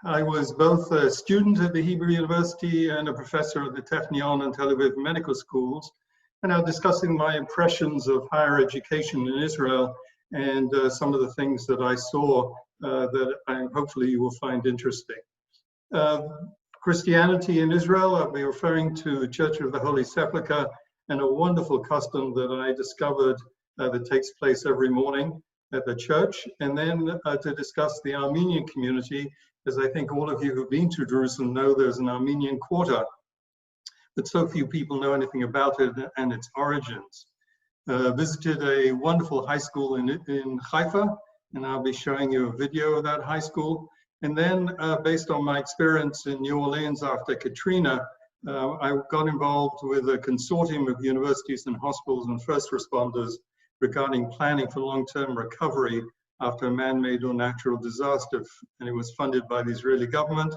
I was both a student at the Hebrew University and a professor at the Technion and Tel Aviv medical schools, and now discussing my impressions of higher education in Israel and some of the things that I saw that hopefully you will find interesting. Christianity in Israel, I'll be referring to the Church of the Holy Sepulchre and a wonderful custom that I discovered that takes place every morning at the church, and then to discuss the Armenian community, as I think all of you who've been to Jerusalem know there's an Armenian quarter, but so few people know anything about it and its origins. Visited a wonderful high school in Haifa, and I'll be showing you a video of that high school. And then, based on my experience in New Orleans after Katrina, I got involved with a consortium of universities and hospitals and first responders regarding planning for long-term recovery after a man-made or natural disaster, and it was funded by the Israeli government.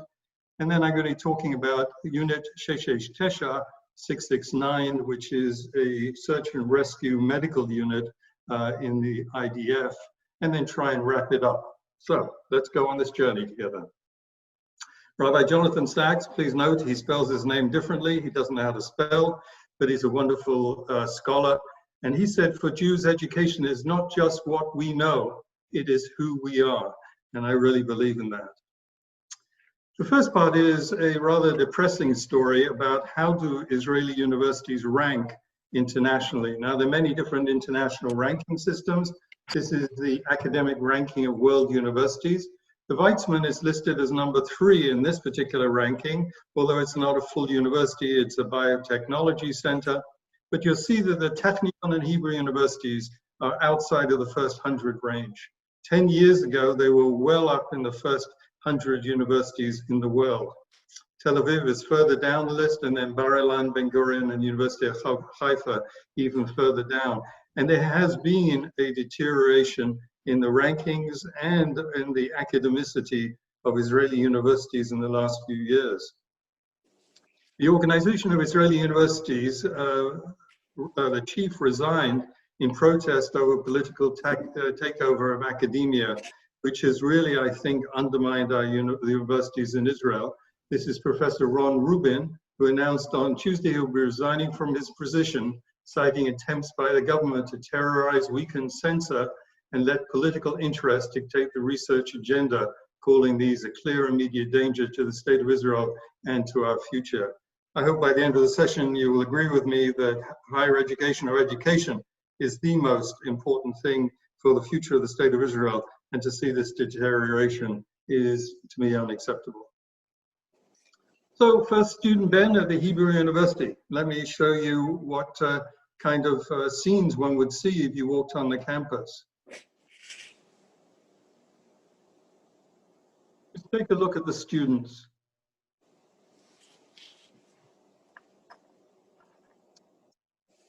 And then I'm going to be talking about Unit 669, which is a search and rescue medical unit in the IDF, and then try and wrap it up. So let's go on this journey together. Rabbi Jonathan Sachs, please note he spells his name differently. He doesn't know how to spell, but he's a wonderful scholar. And he said, for Jews, education is not just what we know, it is who we are. And I really believe in that. The first part is a rather depressing story about how do Israeli universities rank internationally. Now, there are many different international ranking systems. This is the academic ranking of world universities. The Weizmann is listed as number 3 in this particular ranking, although it's not a full university, it's a biotechnology center. But you'll see that the Technion and Hebrew universities are outside of the first 100 range. 10 years ago, they were well up in the first 100 universities in the world. Tel Aviv is further down the list, and then Bar Ilan, Ben Gurion, and University of Haifa even further down. And there has been a deterioration in the rankings and in the academicity of Israeli universities in the last few years. The Organization of Israeli Universities, the chief resigned in protest over political takeover of academia, which has really, I think, undermined our universities in Israel. This is Professor Ron Rubin, who announced on Tuesday he'll be resigning from his position, citing attempts by the government to terrorize, weaken, censor, and let political interest dictate the research agenda, calling these a clear immediate danger to the state of Israel and to our future. I hope by the end of the session you will agree with me that higher education or education is the most important thing for the future of the state of Israel, and to see this deterioration is, to me, unacceptable. So first, student Ben at the Hebrew University. Let me show you what kind of scenes one would see if you walked on the campus. Just take a look at the students.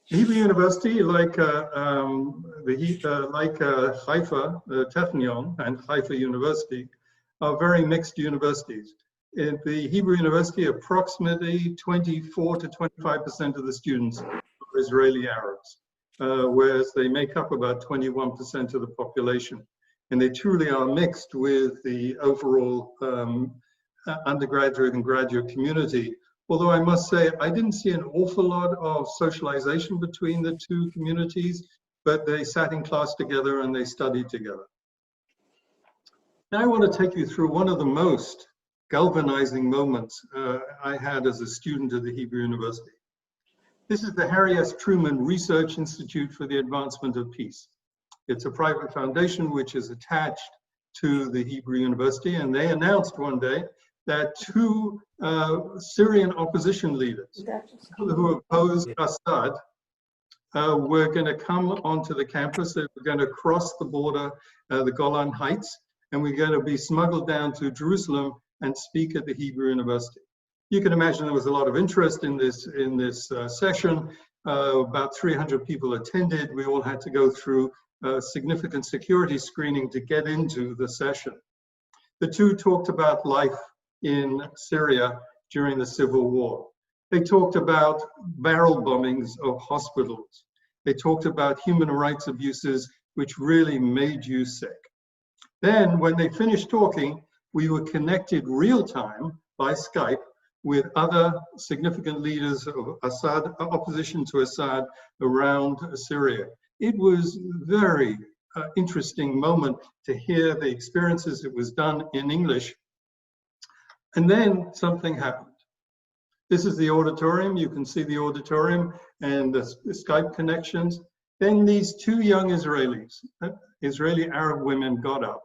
Hebrew University, like Haifa, Technion, and Haifa University, are very mixed universities. In the Hebrew University, approximately 24 to 25% of the students are Israeli Arabs, whereas they make up about 21% of the population. And they truly are mixed with the overall undergraduate and graduate community. Although I must say, I didn't see an awful lot of socialization between the two communities, but they sat in class together and they studied together. Now I want to take you through one of the most galvanizing moments I had as a student at the Hebrew University. This is the Harry S. Truman Research Institute for the Advancement of Peace. It's a private foundation which is attached to the Hebrew University, and they announced one day that 2 Syrian opposition leaders who opposed Assad were going to come onto the campus. They were going to cross the border, the Golan Heights, and we're going to be smuggled down to Jerusalem and speak at the Hebrew University. You can imagine there was a lot of interest in this session. About 300 people attended. We all had to go through significant security screening to get into the session. The 2 talked about life in Syria during the civil war. They talked about barrel bombings of hospitals. They talked about human rights abuses, which really made you sick. Then, when they finished talking, we were connected real time by Skype with other significant leaders of Assad, opposition to Assad around Syria. It was very interesting moment to hear the experiences. It was done in English. And then something happened. This is the auditorium. You can see the auditorium and the Skype connections. Then these two young Israelis, Israeli Arab women, got up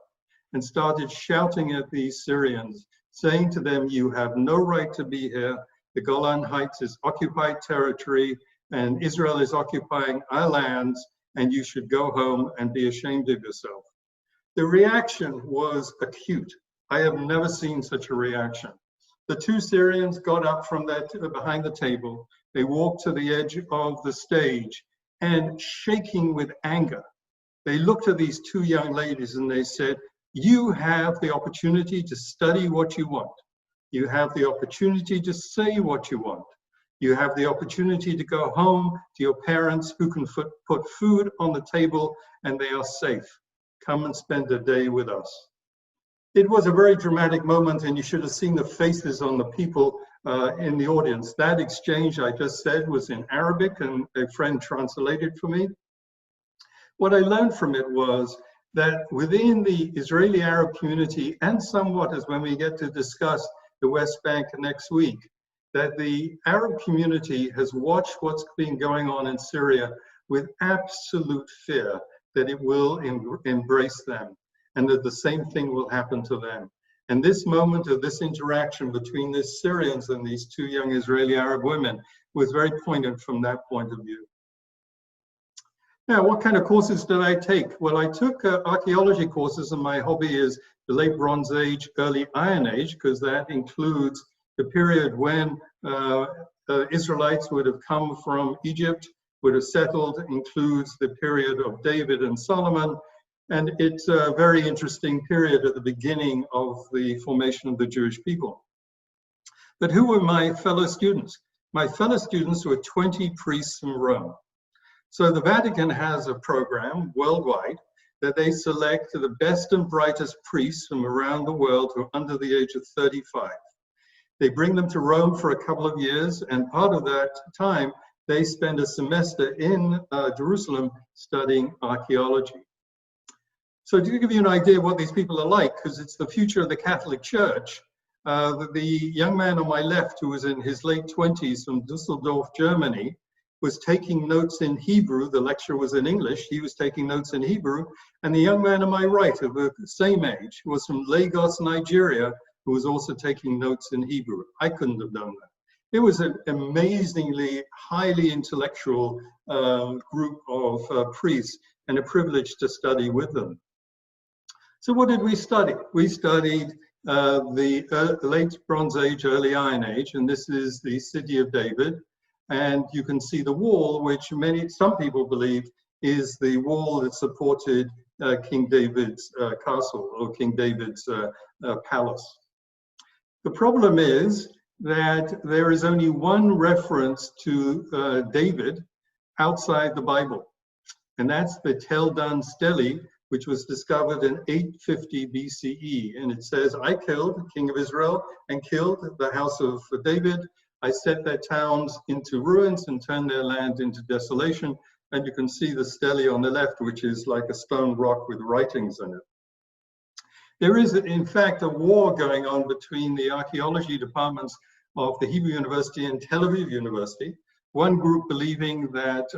and started shouting at these Syrians, saying to them, you have no right to be here. The Golan Heights is occupied territory and Israel is occupying our lands, and you should go home and be ashamed of yourself. The reaction was acute. I have never seen such a reaction. The two Syrians got up from behind the table. They walked to the edge of the stage and, shaking with anger, they looked at these two young ladies and they said, you have the opportunity to study what you want. You have the opportunity to say what you want. You have the opportunity to go home to your parents who can put food on the table and they are safe. Come and spend a day with us. It was a very dramatic moment, and you should have seen the faces on the people in the audience. That exchange I just said was in Arabic, and a friend translated for me. What I learned from it was that within the Israeli Arab community, and somewhat as when we get to discuss the West Bank next week, that the Arab community has watched what's been going on in Syria with absolute fear that it will embrace them, and that the same thing will happen to them. And this moment of this interaction between the Syrians and these two young Israeli Arab women was very poignant from that point of view. Now, what kind of courses did I take? Well, I took archaeology courses, and my hobby is the late Bronze Age, early Iron Age, because that includes the period when Israelites would have come from Egypt, would have settled, includes the period of David and Solomon. And it's a very interesting period at the beginning of the formation of the Jewish people. But who were my fellow students? My fellow students were 20 priests from Rome. So the Vatican has a program worldwide that they select the best and brightest priests from around the world who are under the age of 35. They bring them to Rome for a couple of years, and part of that time, they spend a semester in Jerusalem studying archaeology. So to give you an idea of what these people are like, because it's the future of the Catholic Church, the young man on my left, who was in his late 20s from Düsseldorf, Germany, was taking notes in Hebrew. The lecture was in English. He was taking notes in Hebrew. And the young man on my right, of the same age, was from Lagos, Nigeria, who was also taking notes in Hebrew. I couldn't have done that. It was an amazingly highly intellectual group of priests, and a privilege to study with them. So what did we study? We studied the late Bronze Age, early Iron Age, and this is the city of David. And you can see the wall, which some people believe is the wall that supported King David's castle, or King David's palace. The problem is that there is only one reference to David outside the Bible, and that's the Tel Dan Stele, which was discovered in 850 BCE. And it says, I killed the king of Israel and killed the house of David. I set their towns into ruins and turned their land into desolation. And you can see the stele on the left, which is like a stone rock with writings in it. There is, in fact, a war going on between the archaeology departments of the Hebrew University and Tel Aviv University. One group believing that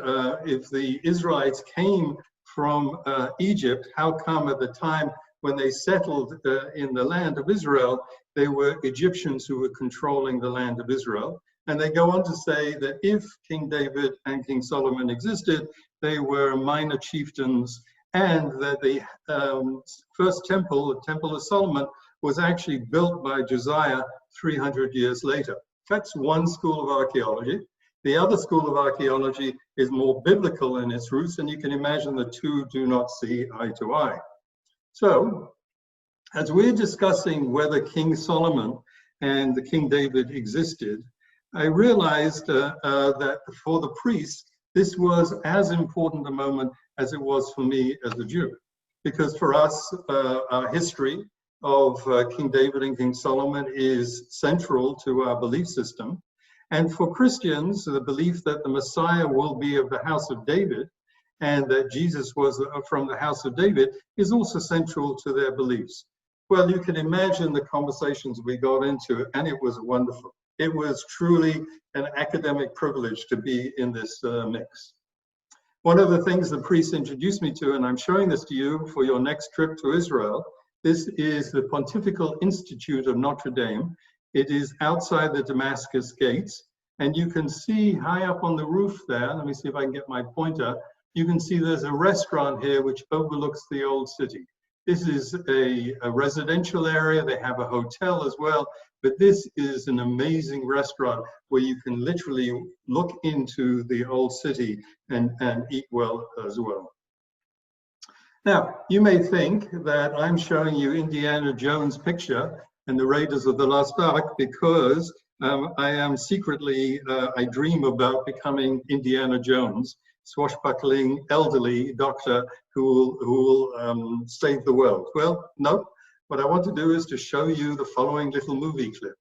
if the Israelites came from Egypt, how come at the time when they settled in the land of Israel, they were Egyptians who were controlling the land of Israel. And they go on to say that if King David and King Solomon existed, they were minor chieftains, and that the first temple, the Temple of Solomon, was actually built by Josiah 300 years later. That's one school of archaeology. The other school of archaeology is more biblical in its roots, and you can imagine the two do not see eye to eye. So, as we're discussing whether King Solomon and the King David existed, I realized that for the priests, this was as important a moment as it was for me as a Jew. Because for us, our history, of King David and King Solomon is central to our belief system. And for Christians, the belief that the Messiah will be of the house of David and that Jesus was from the house of David is also central to their beliefs. Well, you can imagine the conversations we got into, and it was wonderful. It was truly an academic privilege to be in this mix. One of the things the priest introduced me to, and I'm showing this to you for your next trip to Israel, this is the Pontifical Institute of Notre Dame. It is outside the Damascus gates, and you can see high up on the roof there, let me see if I can get my pointer, you can see there's a restaurant here which overlooks the old city. This is a residential area, they have a hotel as well, but this is an amazing restaurant where you can literally look into the old city and eat well as well. Now, you may think that I'm showing you Indiana Jones' picture and the Raiders of the Lost Ark because I am secretly, I dream about becoming Indiana Jones, swashbuckling elderly doctor who will save the world. Well, no, what I want to do is to show you the following little movie clip.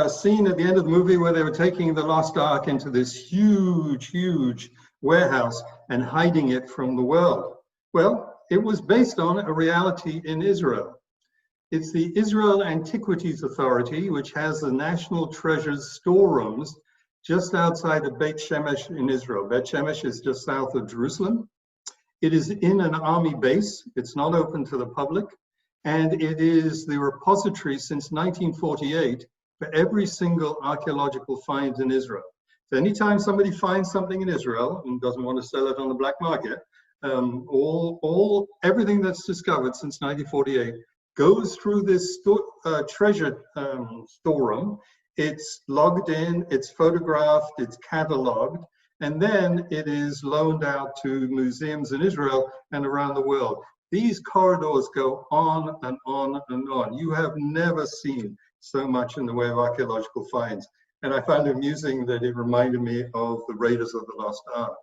Scene at the end of the movie where they were taking the lost ark into this huge warehouse and hiding it from the world. Well, it was based on a reality in Israel. It's the Israel Antiquities Authority, which has the National Treasures storerooms just outside of Beit Shemesh in Israel. Beit Shemesh is just south of Jerusalem. It is in an army base. It's not open to the public. And it is the repository since 1948 for every single archaeological find in Israel. So anytime somebody finds something in Israel and doesn't want to sell it on the black market, everything that's discovered since 1948 goes through this treasure storeroom. It's logged in, it's photographed, it's cataloged, and then it is loaned out to museums in Israel and around the world. These corridors go on and on and on. You have never seen so much in the way of archaeological finds. And I found it amusing that it reminded me of the Raiders of the Lost Ark.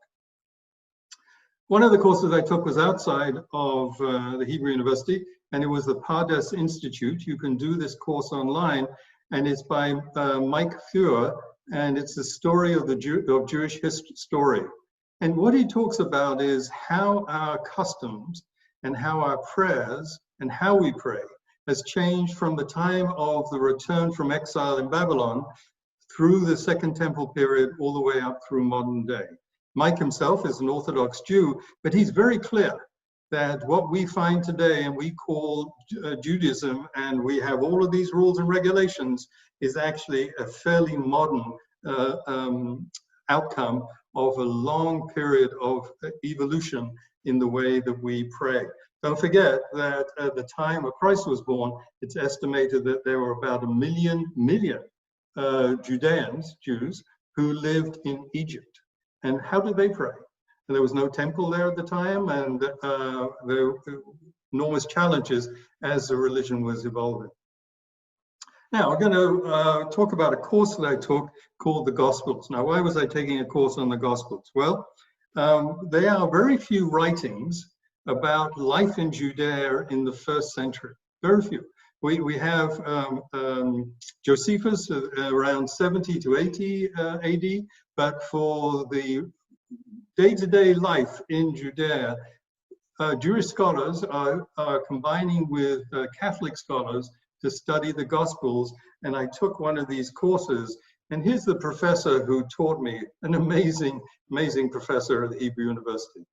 One of the courses I took was outside of the Hebrew University, and it was the Pardes Institute. You can do this course online, and it's by Mike Fuhr, and it's the story of the Jewish story. And what he talks about is how our customs and how our prayers and how we pray has changed from the time of the return from exile in Babylon through the Second Temple period all the way up through modern day. Mike himself is an Orthodox Jew, but he's very clear that what we find today and we call Judaism, and we have all of these rules and regulations, is actually a fairly modern outcome of a long period of evolution in the way that we pray. Don't forget that at the time of Christ was born, it's estimated that there were about 1 million Jews, who lived in Egypt. And how did they pray? And there was no temple there at the time, and there were enormous challenges as the religion was evolving. Now, we're going to talk about a course that I took called the Gospels. Now, why was I taking a course on the Gospels? Well, there are very few writings about life in Judea in the first century. Very few. We have Josephus around 70 to 80 AD, but for the day-to-day life in Judea, Jewish scholars are combining with Catholic scholars to study the Gospels, and I took one of these courses, and here's the professor who taught me, an amazing professor at the Hebrew University.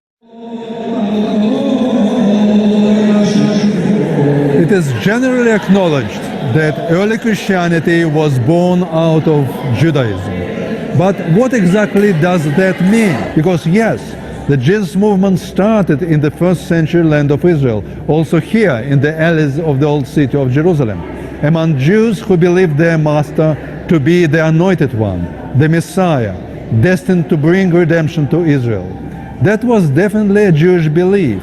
It is generally acknowledged that early Christianity was born out of Judaism. But what exactly does that mean? Because yes, the Jesus movement started in the first century land of Israel, also here in the alleys of the old city of Jerusalem. among Jews who believed their master to be the anointed one, the Messiah, destined to bring redemption to Israel. That was definitely a Jewish belief.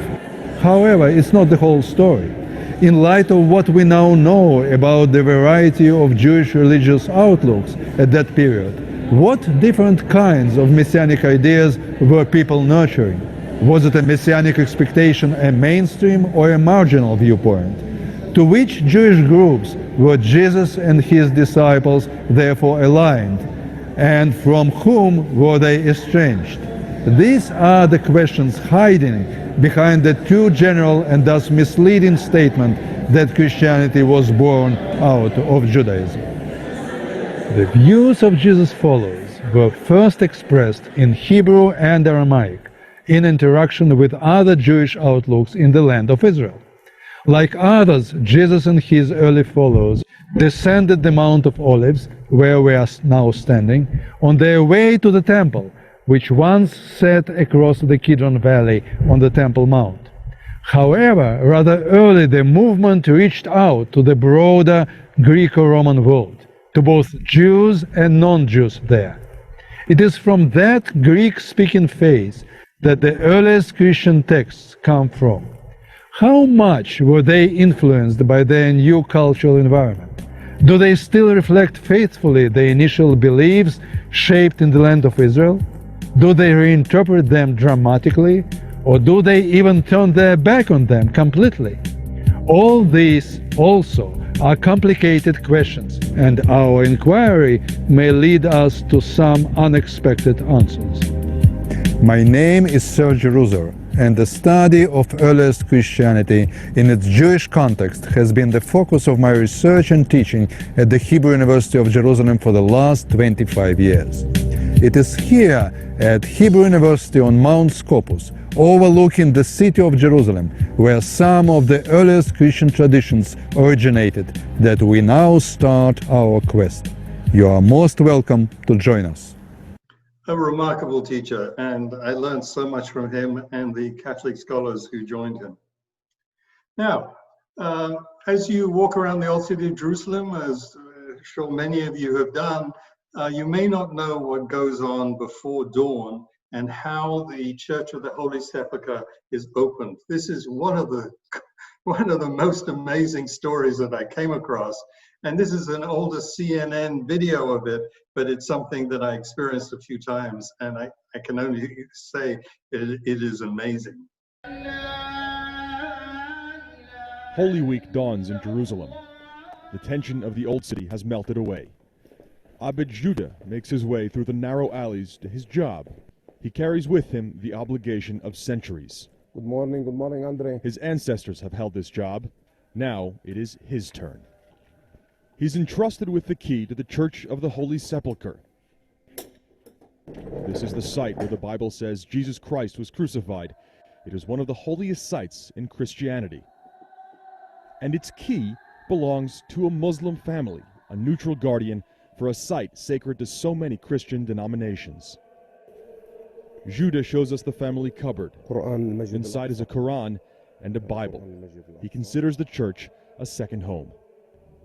However, it's not the whole story. In light of what we now know about the variety of Jewish religious outlooks at that period, what different kinds of messianic ideas were people nurturing? Was it a messianic expectation a mainstream or a marginal viewpoint? To which Jewish groups were Jesus and his disciples therefore aligned? And from whom were they estranged? These are the questions hiding behind the too general and thus misleading statement that Christianity was born out of Judaism. The views of Jesus' followers were first expressed in Hebrew and Aramaic in interaction with other Jewish outlooks in the land of Israel. Like others, Jesus and his early followers descended the Mount of Olives, where we are now standing, on their way to the temple, which once sat across the Kidron Valley on the Temple Mount. However, rather early the movement reached out to the broader Greco-Roman world, to both Jews and non-Jews there. It is from that Greek-speaking phase that the earliest Christian texts come from. How much were they influenced by their new cultural environment? Do they still reflect faithfully the initial beliefs shaped in the land of Israel? Do they reinterpret them dramatically? Or do they even turn their back on them completely? All these also are complicated questions, and our inquiry may lead us to some unexpected answers. My name is Serge Ruzer, and the study of earliest Christianity in its Jewish context has been the focus of my research and teaching at the Hebrew University of Jerusalem for the last 25 years. It is here at Hebrew University on Mount Scopus, overlooking the city of Jerusalem, where some of the earliest Christian traditions originated, that we now start our quest. You are most welcome to join us. A remarkable teacher, and I learned so much from him and the Catholic scholars who joined him. Now, as you walk around the old city of Jerusalem, as I'm sure many of you have done, you may not know what goes on before dawn and how the Church of the Holy Sepulchre is opened. This is one of the most amazing stories that I came across. And this is an older CNN video of it, but it's something that I experienced a few times, and I can only say it is amazing. Holy Week dawns in Jerusalem. The tension of the old city has melted away. Abed Judah makes his way through the narrow alleys to his job. He carries with him the obligation of centuries. Good morning, Andre. His ancestors have held this job. Now it is his turn. He's entrusted with the key to the Church of the Holy Sepulchre. This is the site where the Bible says Jesus Christ was crucified. It is one of the holiest sites in Christianity. And its key belongs to a Muslim family, a neutral guardian for a site sacred to so many Christian denominations. Judah shows us the family cupboard. Inside is a Quran and a Bible. He considers the church a second home.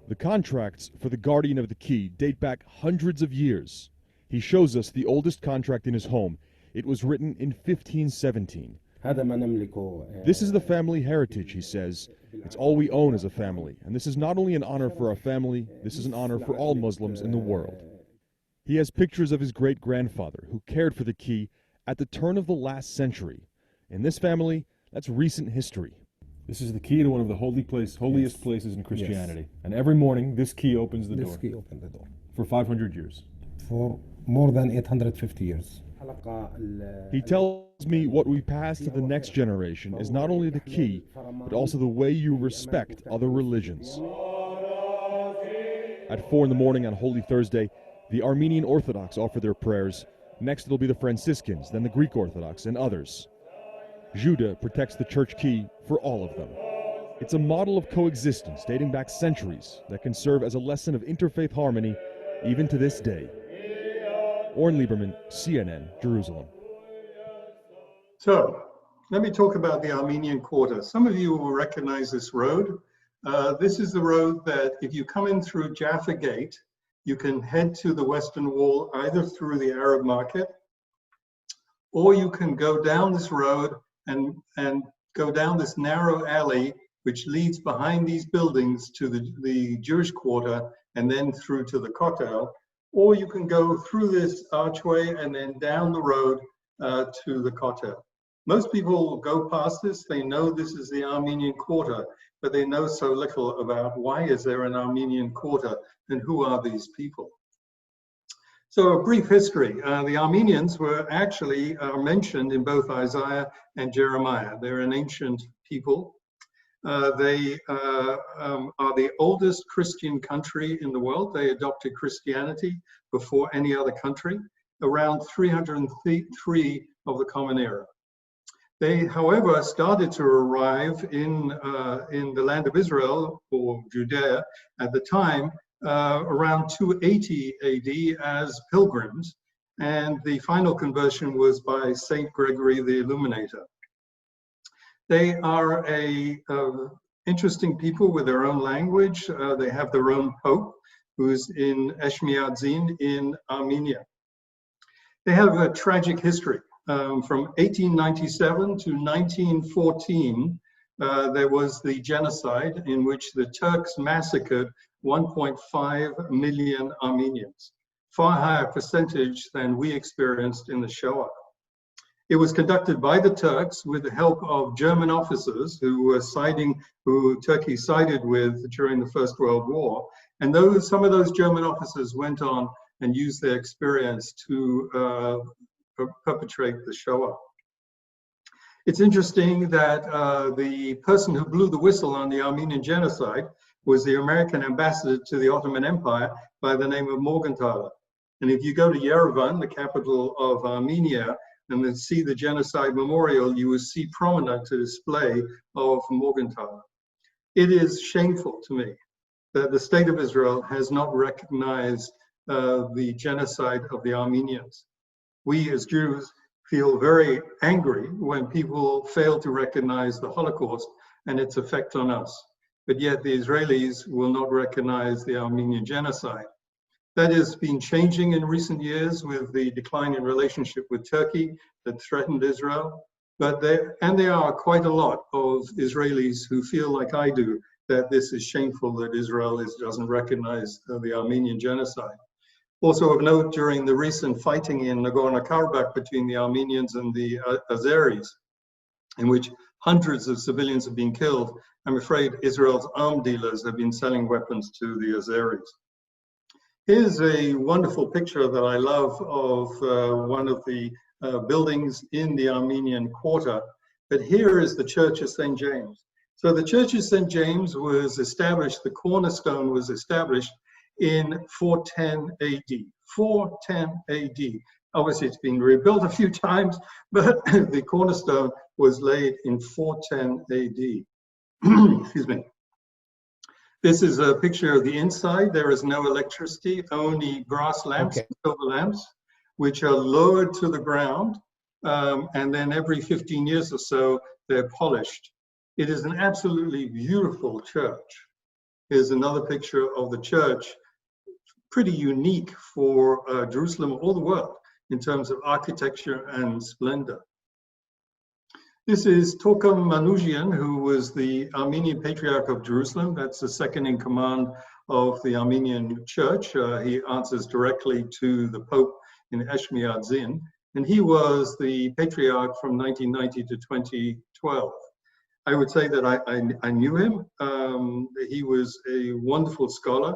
The contracts for the guardian of the key date back hundreds of years. He shows us the oldest contract in his home. It was written in 1517. This is the family heritage, he says. It's all we own as a family, and this is not only an honor for our family, this is an honor for all Muslims in the world. He has pictures of his great-grandfather, who cared for the key at the turn of the last century. In this family, that's recent history. This is the key to one of the holiest places in Christianity. Yes. And every morning, this key opens the door. This key opens the door. For 500 years. For more than 850 years. He tells me what we pass to the next generation is not only the key, but also the way you respect other religions. At 4 in the morning on Holy Thursday, the Armenian Orthodox offer their prayers. Next it'll be the Franciscans, then the Greek Orthodox, and others. Judah protects the church key for all of them. It's a model of coexistence dating back centuries that can serve as a lesson of interfaith harmony even to this day. Oren Lieberman, CNN, Jerusalem. So, let me talk about the Armenian Quarter. Some of you will recognize this road. This is the road that if you come in through Jaffa Gate, you can head to the Western Wall either through the Arab Market, or you can go down this road and go down this narrow alley which leads behind these buildings to the Jewish quarter and then through to the Kotel, or you can go through this archway and then down the road to the Kotel. Most people go past this, they know this is the Armenian quarter, but they know so little about why is there an Armenian quarter and who are these people. So a brief history. The Armenians were actually mentioned in both Isaiah and Jeremiah. They're an ancient people. They are the oldest Christian country in the world. They adopted Christianity before any other country, around 303 of the Common Era. They, however, started to arrive in the land of Israel, or Judea at the time, around 280 AD as pilgrims, and the final conversion was by Saint Gregory the Illuminator. They are interesting people with their own language. They have their own pope, who's in Eshmiadzin in Armenia. They have a tragic history. From 1897 to 1914, there was the genocide in which the Turks massacred 1.5 million Armenians, far higher percentage than we experienced in the Shoah. It was conducted by the Turks with the help of German officers who Turkey sided with during the First World War. And some of those German officers went on and used their experience to perpetrate the Shoah. It's interesting that the person who blew the whistle on the Armenian genocide was the American ambassador to the Ottoman Empire by the name of Morgenthaler. And if you go to Yerevan, the capital of Armenia, and then see the genocide memorial, you will see prominent a display of Morgenthaler. It is shameful to me that the state of Israel has not recognized the genocide of the Armenians. We as Jews feel very angry when people fail to recognize the Holocaust and its effect on us. But yet the Israelis will not recognize the Armenian genocide. That has been changing in recent years with the decline in relationship with Turkey that threatened Israel. But there are quite a lot of Israelis who feel like I do, that this is shameful that Israel doesn't recognize the Armenian genocide. Also of note, during the recent fighting in Nagorno-Karabakh between the Armenians and the Azeris, in which hundreds of civilians have been killed, I'm afraid Israel's arms dealers have been selling weapons to the Azeris. Here's a wonderful picture that I love of one of the buildings in the Armenian quarter. But here is the Church of St. James. So the Church of St. James was established, the cornerstone was established in 410 AD. 410 AD. Obviously, it's been rebuilt a few times, but the cornerstone was laid in 410 AD. Excuse me. This is a picture of the inside. There is no electricity, only brass lamps, silver lamps, which are lowered to the ground. And then every 15 years or so, they're polished. It is an absolutely beautiful church. Here's another picture of the church, pretty unique for Jerusalem or the world in terms of architecture and splendor. This is Tokum Manouchian, who was the Armenian Patriarch of Jerusalem. That's the second in command of the Armenian Church. He answers directly to the Pope in Eshmiadzin, and he was the Patriarch from 1990 to 2012. I would say that I knew him. He was a wonderful scholar.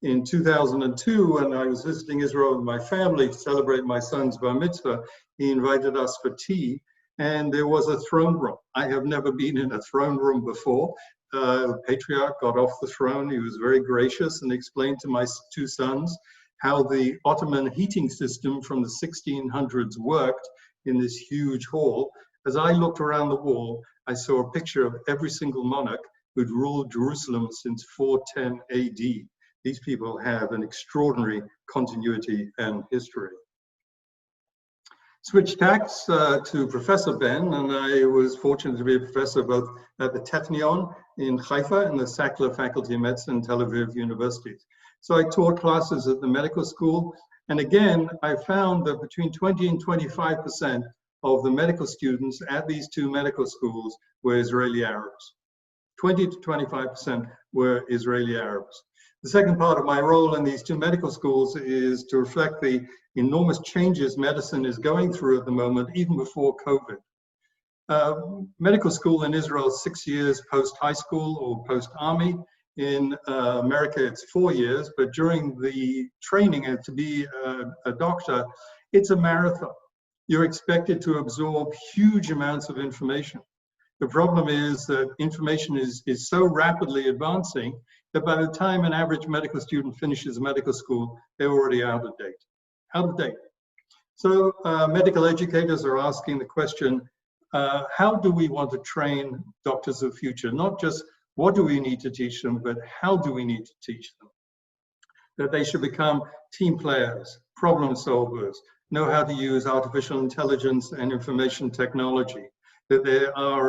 In 2002, when I was visiting Israel with my family to celebrate my son's bar mitzvah, he invited us for tea. And there was a throne room. I have never been in a throne room before. The Patriarch got off the throne. He was very gracious and explained to my two sons how the Ottoman heating system from the 1600s worked in this huge hall. As I looked around the wall, I saw a picture of every single monarch who'd ruled Jerusalem since 410 AD. These people have an extraordinary continuity and history. Switched tacks to Professor Ben, and I was fortunate to be a professor both at the Technion in Haifa and the Sackler Faculty of Medicine, Tel Aviv universities. So I taught classes at the medical school, and again, I found that between 20 and 25% of the medical students at these two medical schools were Israeli Arabs. 20 to 25% were Israeli Arabs. The second part of my role in these two medical schools is to reflect the enormous changes medicine is going through at the moment, even before COVID. Medical school in Israel is 6 years post-high school or post-army. In America, it's 4 years, but during the training and to be a doctor, it's a marathon. You're expected to absorb huge amounts of information. The problem is that information is so rapidly advancing that by the time an average medical student finishes medical school, they're already out of date. So medical educators are asking the question, how do we want to train doctors of the future? Not just what do we need to teach them, but how do we need to teach them? That they should become team players, problem solvers, know how to use artificial intelligence and information technology, that they are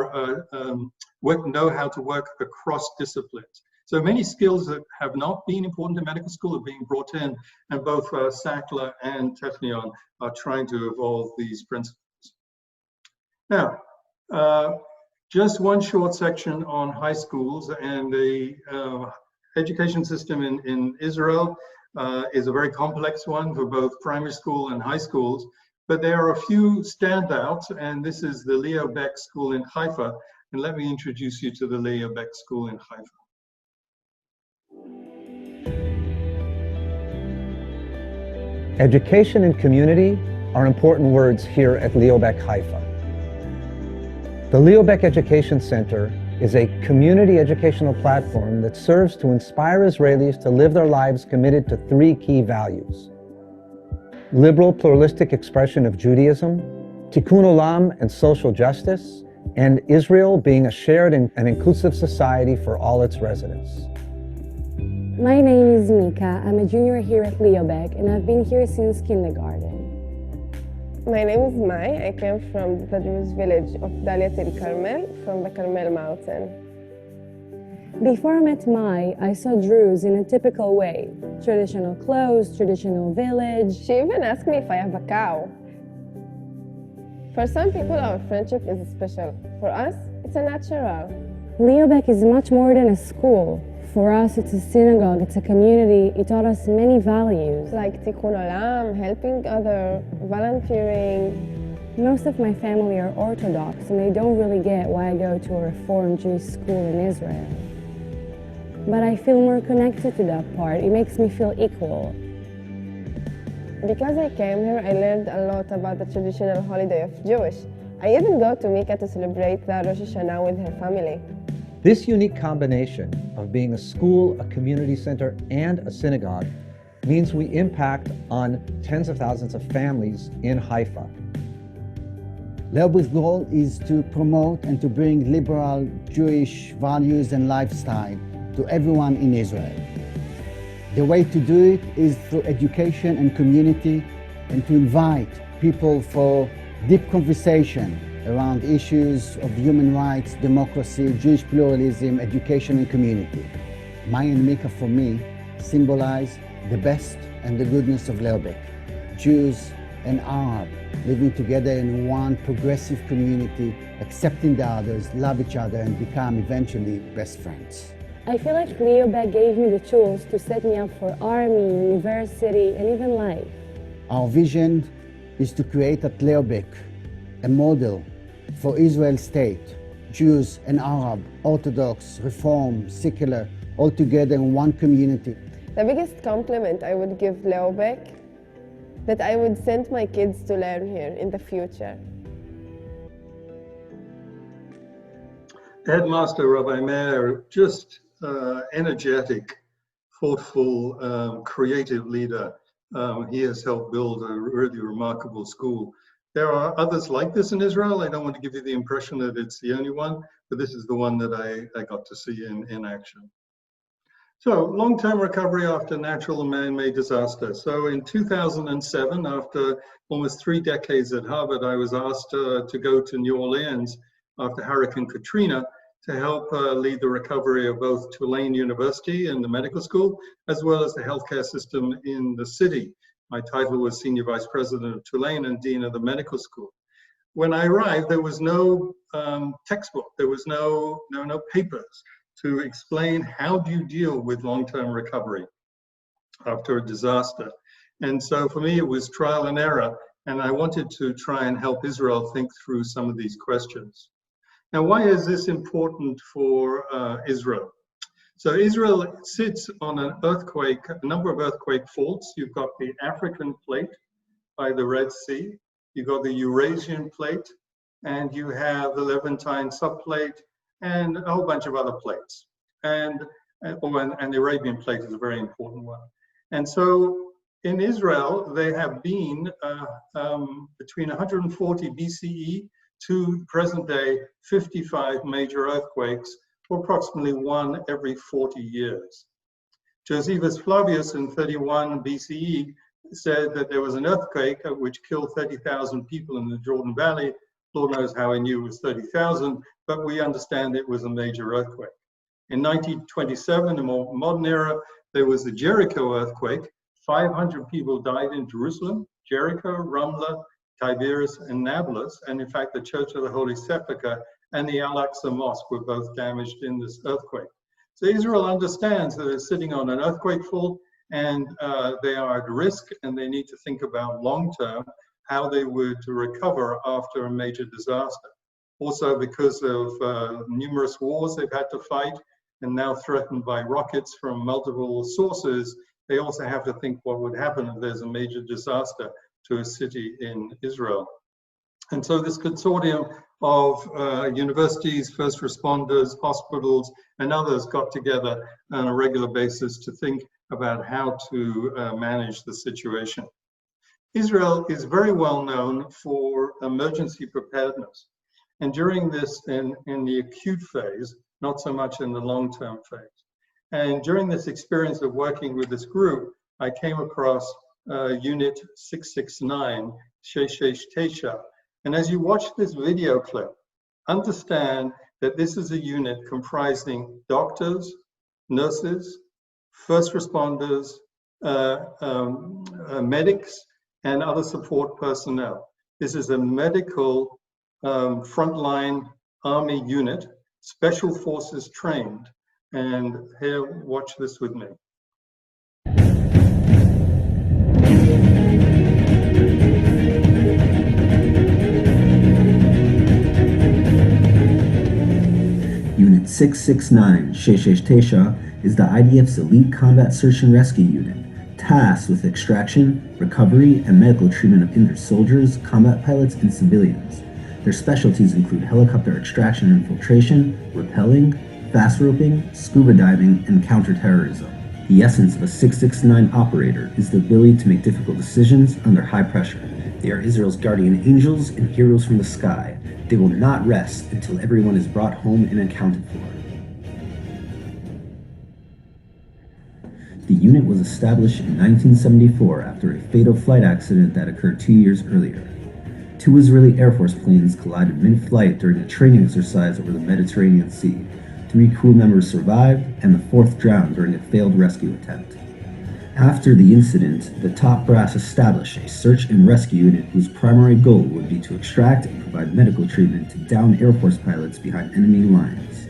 know how to work across disciplines. So many skills that have not been important in medical school are being brought in, and both Sackler and Technion are trying to evolve these principles. Now, just one short section on high schools, and the education system in Israel is a very complex one for both primary school and high schools, but there are a few standouts, and this is the Leo Beck School in Haifa, and let me introduce you to the Leo Beck School in Haifa. Education and community are important words here at Leo Beck Haifa. The Leo Beck Education Center is a community educational platform that serves to inspire Israelis to live their lives committed to three key values: liberal pluralistic expression of Judaism, tikkun olam and social justice, and Israel being a shared and inclusive society for all its residents. My name is Mika. I'm a junior here at Leo Beck, and I've been here since kindergarten. My name is Mai. I came from the Jewish village of Daliat El Carmel from the Carmel Mountain. Before I met Mai, I saw Druze in a typical way. Traditional clothes, traditional village. She even asked me if I have a cow. For some people, our friendship is special. For us, it's a natural. Leo Beck is much more than a school. For us, it's a synagogue, it's a community. It taught us many values. Like tikkun olam, helping others, volunteering. Most of my family are Orthodox, and they don't really get why I go to a Reformed Jewish school in Israel. But I feel more connected to that part. It makes me feel equal. Because I came here, I learned a lot about the traditional holiday of Jewish. I even go to Mika to celebrate the Rosh Hashanah with her family. This unique combination of being a school, a community center, and a synagogue means we impact on tens of thousands of families in Haifa. Leo Beck's goal is to promote and to bring liberal Jewish values and lifestyle to everyone in Israel. The way to do it is through education and community, and to invite people for deep conversation around issues of human rights, democracy, Jewish pluralism, education, and community. Mai and Mika, for me, symbolize the best and the goodness of Leo Beck. Jews and Arab living together in one progressive community, accepting the others, love each other, and become eventually best friends. I feel like Leo Beck gave me the tools to set me up for army, university, and even life. Our vision is to create at Leo Beck a model for Israel's state, Jews and Arab, Orthodox, Reform, secular, all together in one community. The biggest compliment I would give Leo Beck, that I would send my kids to learn here in the future. Headmaster Rabbi Meir, just energetic, thoughtful, creative leader. He has helped build a really remarkable school. There are others like this in Israel. I don't want to give you the impression that it's the only one, but this is the one that I got to see in action. So long-term recovery after natural and man-made disaster. So in 2007, after almost 3 decades at Harvard, I was asked to go to New Orleans after Hurricane Katrina to help lead the recovery of both Tulane University and the medical school, as well as the healthcare system in the city. My title was Senior Vice President of Tulane and Dean of the Medical School. When I arrived, there was no textbook, there was no papers to explain how do you deal with long-term recovery after a disaster. And so for me, it was trial and error, and I wanted to try and help Israel think through some of these questions. Now, why is this important for Israel? So Israel sits on a number of earthquake faults. You've got the African plate by the Red Sea, you've got the Eurasian plate, and you have the Levantine subplate, and a whole bunch of other plates. And the Arabian plate is a very important one. And so in Israel, they have been between 140 BCE to present day 55 major earthquakes, or approximately 1 every 40 years. Josephus Flavius in 31 BCE said that there was an earthquake which killed 30,000 people in the Jordan Valley. Lord knows how he knew it was 30,000, but we understand it was a major earthquake. In 1927, the more modern era, there was the Jericho earthquake. 500 people died in Jerusalem, Jericho, Ramla, Tiberias, and Nablus. And in fact, the Church of the Holy Sepulchre and the Al-Aqsa Mosque were both damaged in this earthquake. So Israel understands that they're sitting on an earthquake fault, and they are at risk, and they need to think about long-term how they would recover after a major disaster. Also, because of numerous wars they've had to fight, and now threatened by rockets from multiple sources, they also have to think what would happen if there's a major disaster to a city in Israel. And so this consortium of universities, first responders, hospitals, and others got together on a regular basis to think about how to manage the situation. Israel is very well known for emergency preparedness. And during this, in the acute phase, not so much in the long-term phase. And during this experience of working with this group, I came across Unit 669, Sheshesh Tesha. And as you watch this video clip, understand that this is a unit comprising doctors, nurses, first responders, medics, and other support personnel. This is a medical frontline army unit, special forces trained. And here, watch this with me. Unit 669, Sheshesh Tesha, is the IDF's elite combat search and rescue unit, tasked with extraction, recovery, and medical treatment of injured soldiers, combat pilots, and civilians. Their specialties include helicopter extraction and infiltration, rappelling, fast roping, scuba diving, and counterterrorism. The essence of a 669 operator is the ability to make difficult decisions under high pressure. They are Israel's guardian angels and heroes from the sky. They will not rest until everyone is brought home and accounted for. The unit was established in 1974 after a fatal flight accident that occurred 2 years earlier. 2 Israeli Air Force planes collided mid-flight during a training exercise over the Mediterranean Sea. 3 crew members survived, and the 4th drowned during a failed rescue attempt. After the incident, the top brass established a search and rescue unit whose primary goal would be to extract and provide medical treatment to downed Air Force pilots behind enemy lines.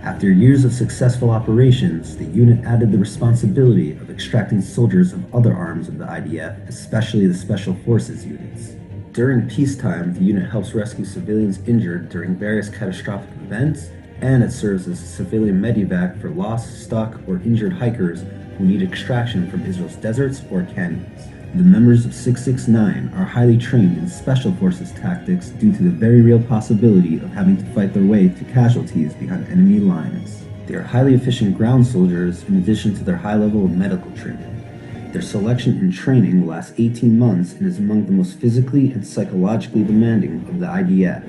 After years of successful operations, the unit added the responsibility of extracting soldiers of other arms of the IDF, especially the Special Forces units. During peacetime, the unit helps rescue civilians injured during various catastrophic events, and it serves as a civilian medevac for lost, stuck, or injured hikers who need extraction from Israel's deserts or canyons. The members of 669 are highly trained in Special Forces tactics due to the very real possibility of having to fight their way to casualties behind enemy lines. They are highly efficient ground soldiers in addition to their high level of medical training. Their selection and training will last 18 months and is among the most physically and psychologically demanding of the IDF.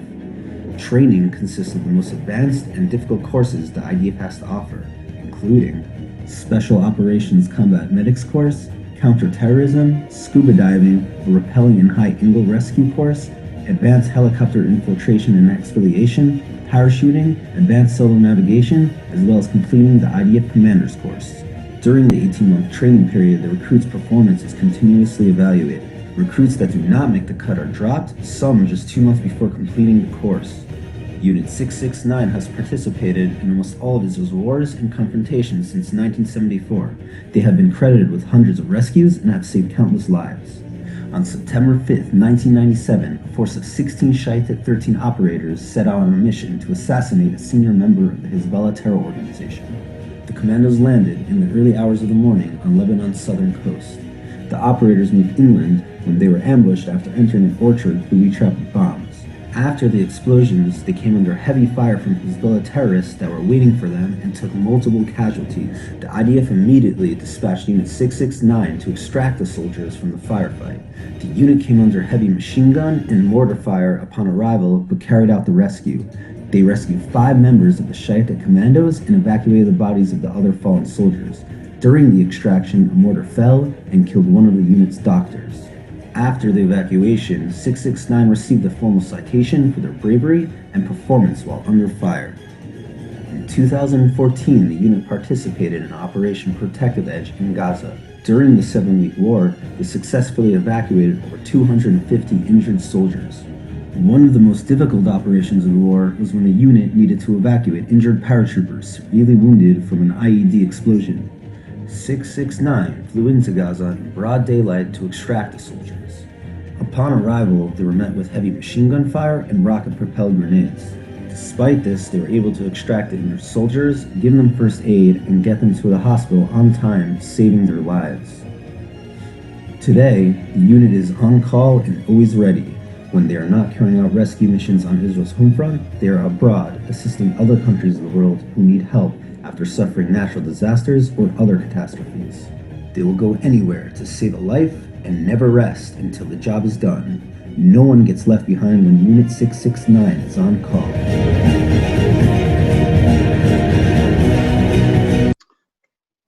Training consists of the most advanced and difficult courses the IDF has to offer, including Special Operations Combat Medics Course, Counterterrorism, Scuba Diving, a Rappelling and High Angle Rescue Course, Advanced Helicopter Infiltration and Exfoliation, Parachuting, Advanced Solar Navigation, as well as completing the IDF Commander's Course. During the 18-month training period, the recruit's performance is continuously evaluated. Recruits that do not make the cut are dropped, some just 2 months before completing the course. Unit 669 has participated in almost all of Israel's wars and confrontations since 1974. They have been credited with hundreds of rescues and have saved countless lives. On September 5, 1997, a force of 16 Shaitet 13 operators set out on a mission to assassinate a senior member of the Hezbollah terror organization. The commandos landed in the early hours of the morning on Lebanon's southern coast. The operators moved inland when they were ambushed after entering an orchard booby trapped with bombs. After the explosions, they came under heavy fire from Hezbollah terrorists that were waiting for them and took multiple casualties. The IDF immediately dispatched Unit 669 to extract the soldiers from the firefight. The unit came under heavy machine gun and mortar fire upon arrival, but carried out the rescue. They rescued 5 members of the Shaitet commandos and evacuated the bodies of the other fallen soldiers. During the extraction, a mortar fell and killed one of the unit's doctors. After the evacuation, 669 received a formal citation for their bravery and performance while under fire. In 2014, the unit participated in Operation Protective Edge in Gaza. During the 7-week war, they successfully evacuated over 250 injured soldiers. One of the most difficult operations of the war was when the unit needed to evacuate injured paratroopers severely wounded from an IED explosion. 669 flew into Gaza in broad daylight to extract the soldiers. Upon arrival, they were met with heavy machine gun fire and rocket-propelled grenades. Despite this, they were able to extract the injured soldiers, give them first aid, and get them to the hospital on time, saving their lives. Today, the unit is on call and always ready. When they are not carrying out rescue missions on Israel's home front, they are abroad, assisting other countries of the world who need help after suffering natural disasters or other catastrophes. They will go anywhere to save a life and never rest until the job is done. No one gets left behind when Unit 669 is on call.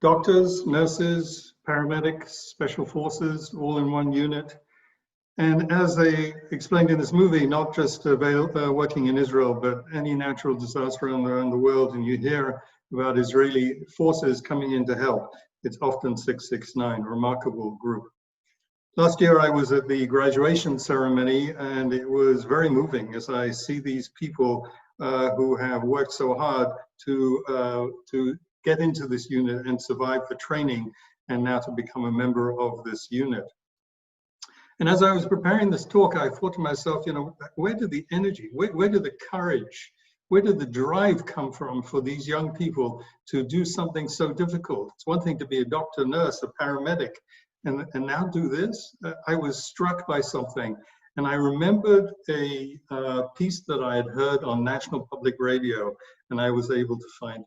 Doctors, nurses, paramedics, special forces, all in one unit. And as they explained in this movie, not just working in Israel, but any natural disaster around the world, and you hear about Israeli forces coming in to help, it's often 669, a remarkable group. Last year I was at the graduation ceremony, and it was very moving as I see these people who have worked so hard to get into this unit and survive the training, and now to become a member of this unit. And as I was preparing this talk, I thought to myself, you know, where did the energy, where did the courage, where did the drive come from for these young people to do something so difficult? It's one thing to be a doctor, nurse, a paramedic, and now do this. I was struck by something, and I remembered a piece that I had heard on National Public Radio, and I was able to find.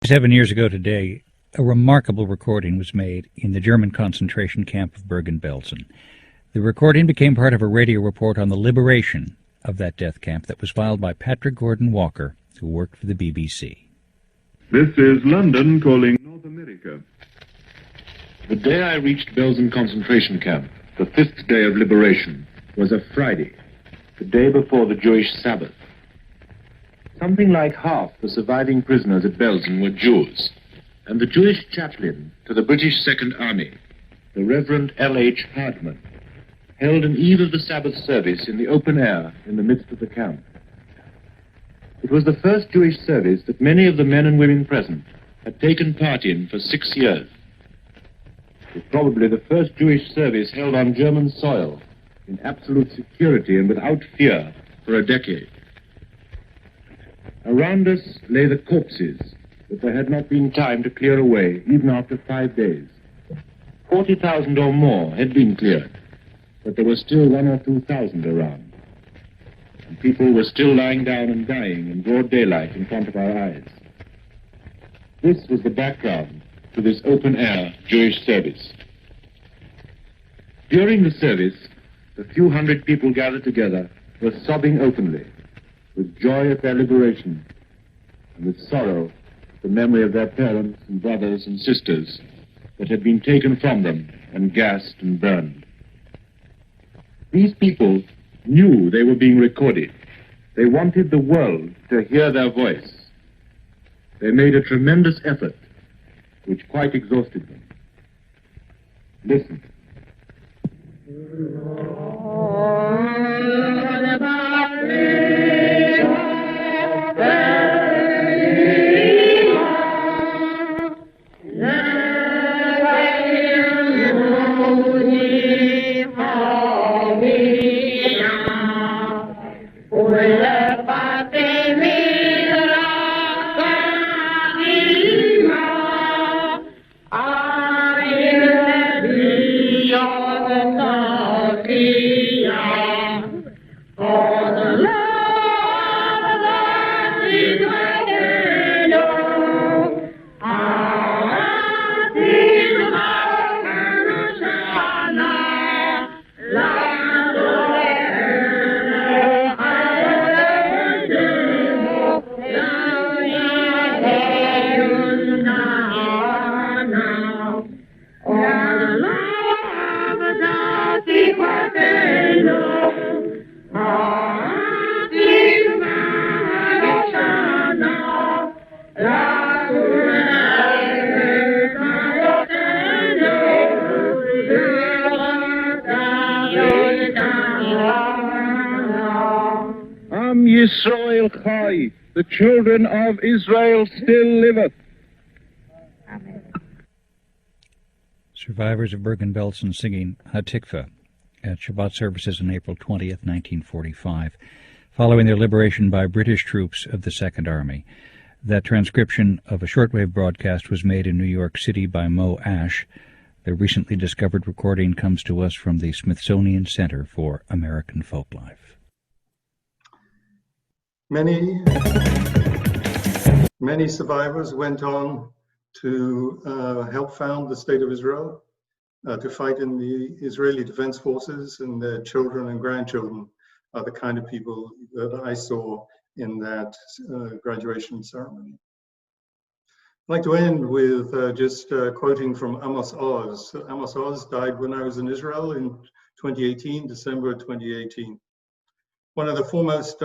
7 years ago today, a remarkable recording was made in the German concentration camp of Bergen-Belsen. The recording became part of a radio report on the liberation of that death camp that was filed by Patrick Gordon Walker, who worked for the BBC. This is London calling North America. The day I reached Belsen concentration camp, the 5th day of liberation, was a Friday, the day before the Jewish Sabbath. Something like half the surviving prisoners at Belsen were Jews, and the Jewish chaplain to the British Second Army, the Reverend L.H. Hardman, held an eve of the Sabbath service in the open air in the midst of the camp. It was the first Jewish service that many of the men and women present had taken part in for 6 years. It was probably the first Jewish service held on German soil in absolute security and without fear for a decade. Around us lay the corpses that there had not been time to clear away even after 5 days. 40,000 or more had been cleared, but there were still 1,000 or 2,000 around. And people were still lying down and dying in broad daylight in front of our eyes. This was the background to this open-air Jewish service. During the service, the few hundred people gathered together were sobbing openly, with joy at their liberation and with sorrow the memory of their parents and brothers and sisters that had been taken from them and gassed and burned. These people knew they were being recorded. They wanted the world to hear their voice. They made a tremendous effort, which quite exhausted them. Listen. Yisrael Chai, the children of Israel still liveth. Survivors of Bergen-Belsen singing Hatikva at Shabbat services on April 20th, 1945, following their liberation by British troops of the Second Army. That transcription of a shortwave broadcast was made in New York City by Mo Ash. The recently discovered recording comes to us from the Smithsonian Center for American Folklife. Many survivors went on to help found the State of Israel, to fight in the Israeli Defense Forces, and their children and grandchildren are the kind of people that I saw in that graduation ceremony. I'd like to end with just quoting from Amos Oz. Amos Oz died when I was in Israel in 2018, December 2018. One of the foremost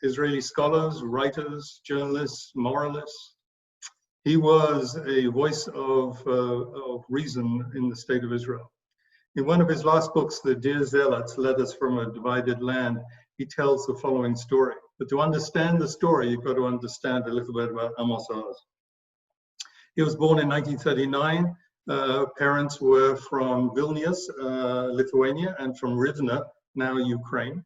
Israeli scholars, writers, journalists, moralists. He was a voice of reason in the State of Israel. In one of his last books, The Dear Zealots, Letters from a Divided Land, he tells the following story. But to understand the story, you've got to understand a little bit about Amos Oz. He was born in 1939. Parents were from Vilnius, Lithuania, and from Rivne, now Ukraine.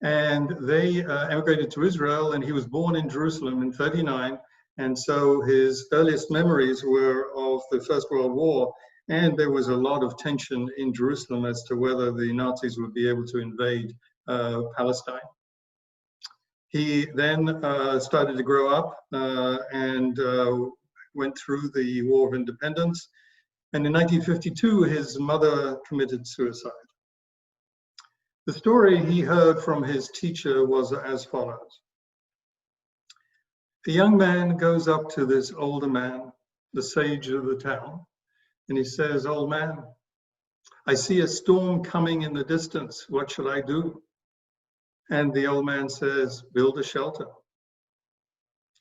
And they emigrated to Israel, and he was born in Jerusalem in 1939. And so his earliest memories were of the First World War, and there was a lot of tension in Jerusalem as to whether the Nazis would be able to invade Palestine. He then started to grow up and went through the War of Independence. And in 1952, his mother committed suicide. The story he heard from his teacher was as follows. A young man goes up to this older man, the sage of the town, and he says, "Old man, I see a storm coming in the distance. What should I do?" And the old man says, "Build a shelter."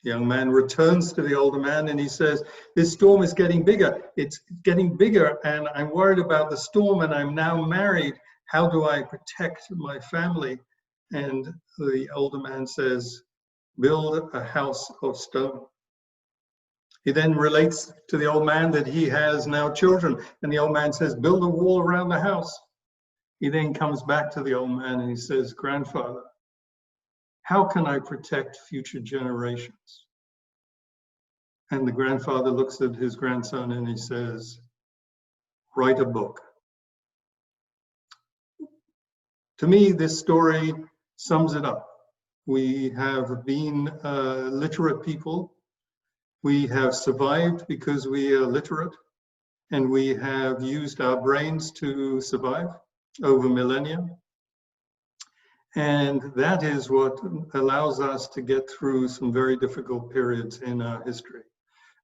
The young man returns to the older man and he says, "This storm is getting bigger. It's getting bigger, and I'm worried about the storm, and I'm now married. How do I protect my family?" And the older man says, "Build a house of stone." He then relates to the old man that he has now children, and the old man says, "Build a wall around the house." He then comes back to the old man and he says, "Grandfather, how can I protect future generations?" And the grandfather looks at his grandson and he says, "Write a book." To me, this story sums it up. We have been literate people. We have survived because we are literate, and we have used our brains to survive over millennia. And that is what allows us to get through some very difficult periods in our history.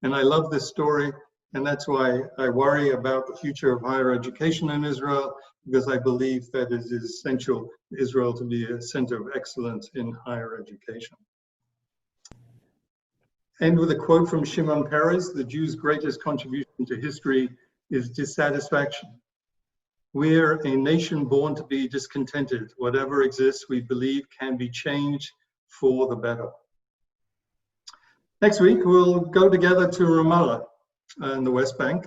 And I love this story, and that's why I worry about the future of higher education in Israel, because I believe that it is essential for Israel to be a center of excellence in higher education. End with a quote from Shimon Peres: "The Jews' greatest contribution to history is dissatisfaction. We're a nation born to be discontented. Whatever exists, we believe can be changed for the better." Next week, we'll go together to Ramallah in the West Bank.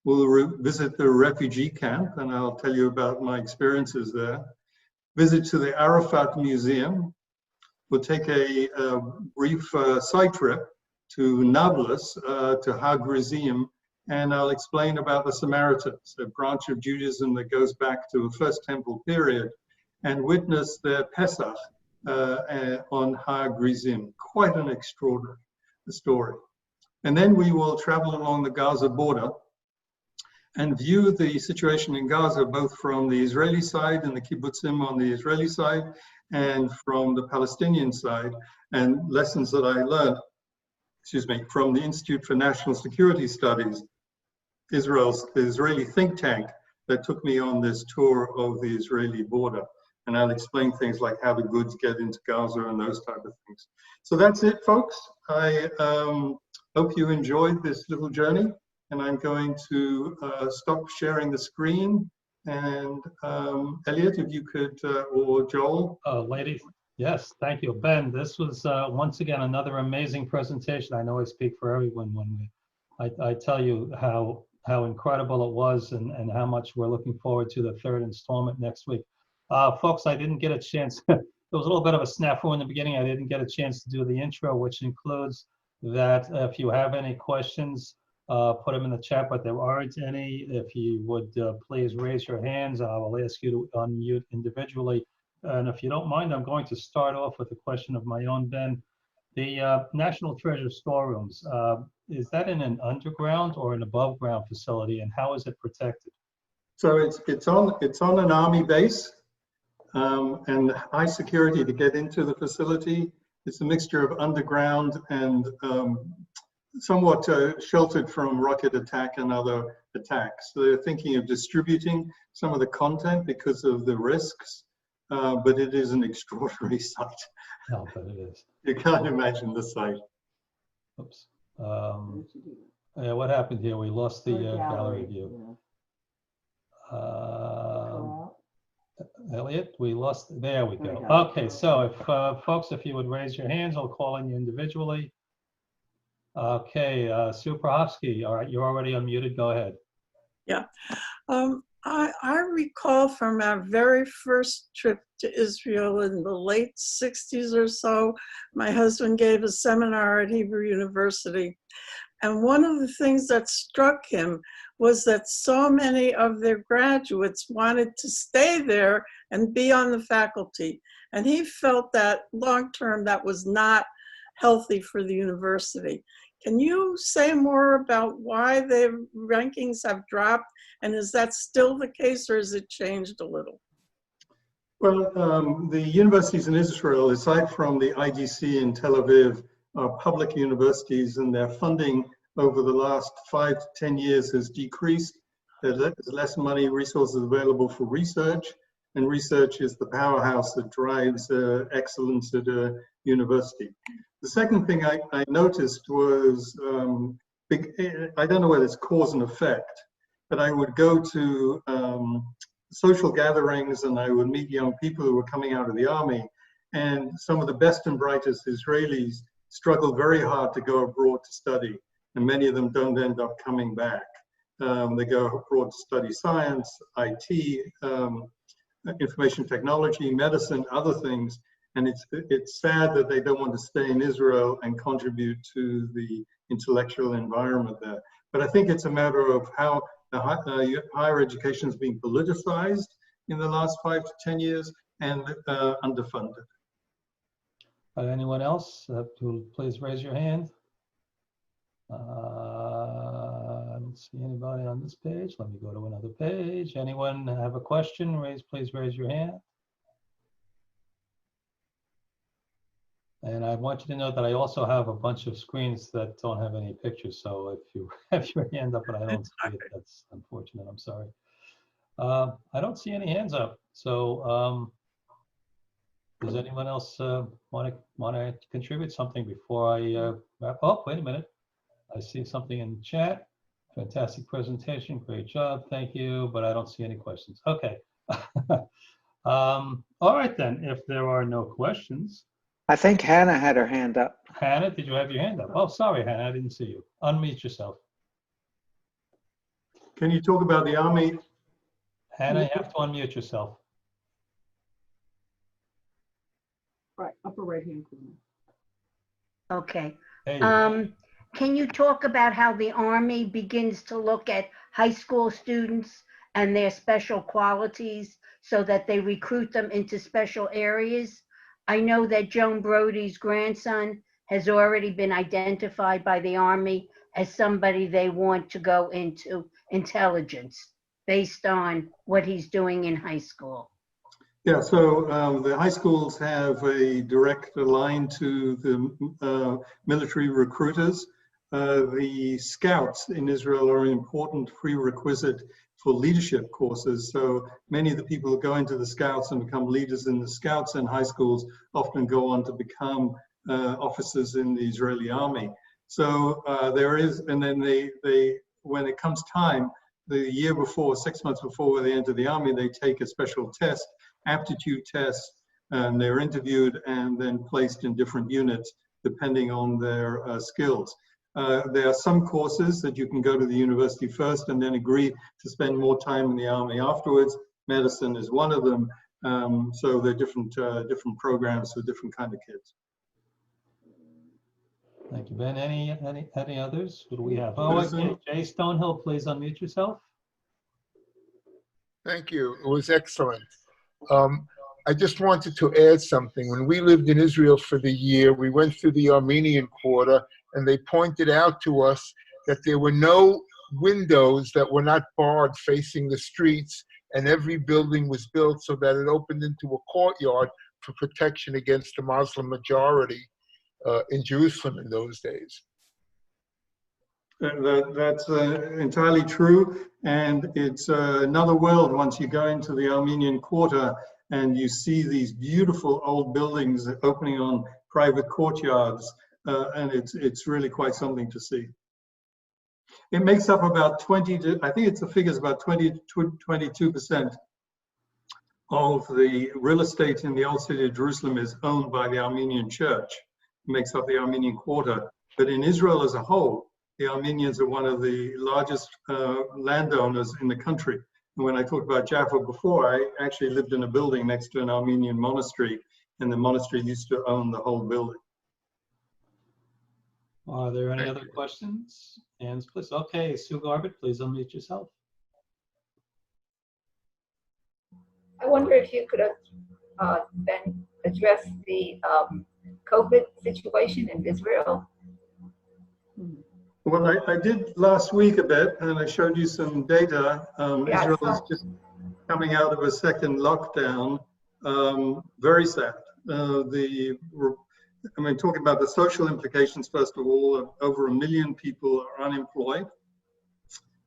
We'll visit the refugee camp, and I'll tell you about my experiences there. Visit to the Arafat Museum. We'll take a brief side trip to Nablus, to Ha Gerizim, and I'll explain about the Samaritans, a branch of Judaism that goes back to the First Temple period, and witness their Pesach on Ha Gerizim. Quite an extraordinary story. And then we will travel along the Gaza border and view the situation in Gaza, both from the Israeli side and the kibbutzim on the Israeli side, and from the Palestinian side, and lessons that I learned, from the Institute for National Security Studies, Israel's Israeli think tank, that took me on this tour of the Israeli border. And I'll explain things like how the goods get into Gaza and those type of things. So that's it, folks. I hope you enjoyed this little journey, and I'm going to stop sharing the screen. And Elliot, if you could, or Joel. Ladies, yes, thank you. Ben, this was once again another amazing presentation. I know I speak for everyone when I tell you how incredible it was, and how much we're looking forward to the third installment next week. Folks, I didn't get a chance. There was a little bit of a snafu in the beginning. I didn't get a chance to do the intro, which includes that if you have any questions, put them in the chat, but there aren't any. If you would please raise your hands, I will ask you to unmute individually. And if you don't mind, I'm going to start off with a question of my own, Ben. The National Treasure storerooms, is that in an underground or an above ground facility, and how is it protected? So it's on an army base, and high security to get into the facility. It's a mixture of underground and somewhat sheltered from rocket attack and other attacks. So they're thinking of distributing some of the content because of the risks, but it is an extraordinary site. No, but it is. You can't imagine the site. Oops. Yeah, what happened here? We lost the gallery view. Elliot, we lost. There we go. Okay, so if folks, if you would raise your hands, I'll call on you individually. Okay, Sue Prohofsky, all right, you're already unmuted. Go ahead. Yeah, I recall from our very first trip to Israel in the late 60s or so, my husband gave a seminar at Hebrew University. And one of the things that struck him was that so many of their graduates wanted to stay there and be on the faculty. And he felt that long-term that was not healthy for the university. Can you say more about why the rankings have dropped? And is that still the case, or has it changed a little? Well, the universities in Israel, aside from the IDC in Tel Aviv, are public universities, and their funding over the last 5 to 10 years has decreased. There's less money, resources available for research, and research is the powerhouse that drives excellence at a university. The second thing I noticed was, I don't know whether it's cause and effect, but I would go to social gatherings and I would meet young people who were coming out of the army, and some of the best and brightest Israelis struggle very hard to go abroad to study, and many of them don't end up coming back. They go abroad to study science, IT, information technology, medicine, other things, and it's sad that they don't want to stay in Israel and contribute to the intellectual environment there. But I think it's a matter of how higher education is being politicized in the last 5 to 10 years and underfunded. Anyone else? Please raise your hand. I don't see anybody on this page. Let me go to another page. Anyone have a question? Please raise your hand. And I want you to know that I also have a bunch of screens that don't have any pictures. So if you have your hand up and I don't see it, that's unfortunate. I'm sorry. I don't see any hands up. So does anyone else want to contribute something before I wrap up? Wait a minute. I see something in the chat. Fantastic presentation. Great job. Thank you. But I don't see any questions. Okay. All right, then. If there are no questions. I think Hannah had her hand up. Hannah, did you have your hand up? Oh, sorry, Hannah. I didn't see you. Unmute yourself. Can you talk about the Army? Hannah, you have to unmute yourself. Right, upper right-hand corner. Okay. There you go. Can you talk about how the Army begins to look at high school students and their special qualities so that they recruit them into special areas? I know that Joan Brody's grandson has already been identified by the Army as somebody they want to go into intelligence based on what he's doing in high school. Yeah, so the high schools have a direct line to the military recruiters. The scouts in Israel are an important prerequisite for leadership courses. So many of the people who go into the scouts and become leaders in the scouts in high schools often go on to become officers in the Israeli army. So there is, and then they when it comes time, the year before, 6 months before they enter the army, they take a special test, aptitude test, and they're interviewed and then placed in different units depending on their skills. There are some courses that you can go to the university first and then agree to spend more time in the army afterwards. Medicine is one of them. So there are different programs for different kind of kids. Thank you, Ben. Any others? Who do we have? Oh, okay. Jay Stonehill, please unmute yourself. Thank you. It was excellent. I just wanted to add something. When we lived in Israel for the year, we went through the Armenian quarter, and they pointed out to us that there were no windows that were not barred facing the streets, and every building was built so that it opened into a courtyard for protection against the Muslim majority in Jerusalem in those days. That's entirely true, and it's another world once you go into the Armenian quarter and you see these beautiful old buildings opening on private courtyards, and it's really quite something to see. It makes up about 22% of the real estate in the old city of Jerusalem is owned by the Armenian church. It makes up the Armenian quarter. But in Israel as a whole, the Armenians are one of the largest landowners in the country. And when I talked about Jaffa before, I actually lived in a building next to an Armenian monastery, and the monastery used to own the whole building. Are there any other questions? Hands, please. Okay, Sue Garbett, please unmute yourself. I wonder if you could then address the COVID situation in Israel. Well, I did last week a bit, and I showed you some data. Israel is just coming out of a second lockdown. Very sad. Talking about the social implications, first of all, over 1 million people are unemployed.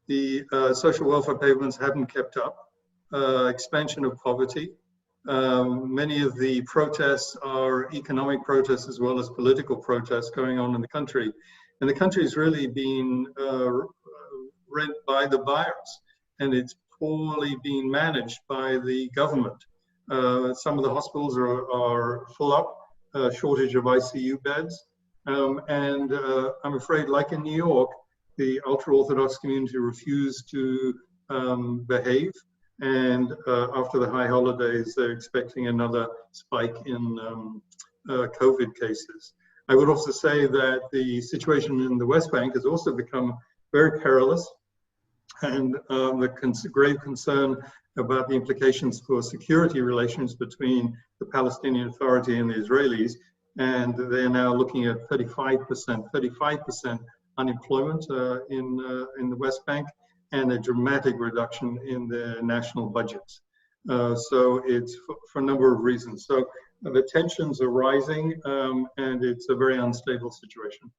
The social welfare payments haven't kept up. Expansion of poverty. Many of the protests are economic protests as well as political protests going on in the country. And the country is really being rent by the virus, and it's poorly being managed by the government. Some of the hospitals are full up, shortage of ICU beds. And I'm afraid, like in New York, the ultra-Orthodox community refused to behave. And after the high holidays, they're expecting another spike in COVID cases. I would also say that the situation in the West Bank has also become very perilous, and the grave concern about the implications for security relations between the Palestinian Authority and the Israelis. And they're now looking at 35% unemployment in the West Bank, and a dramatic reduction in their national budgets. So it's for a number of reasons. So The tensions are rising, and it's a very unstable situation.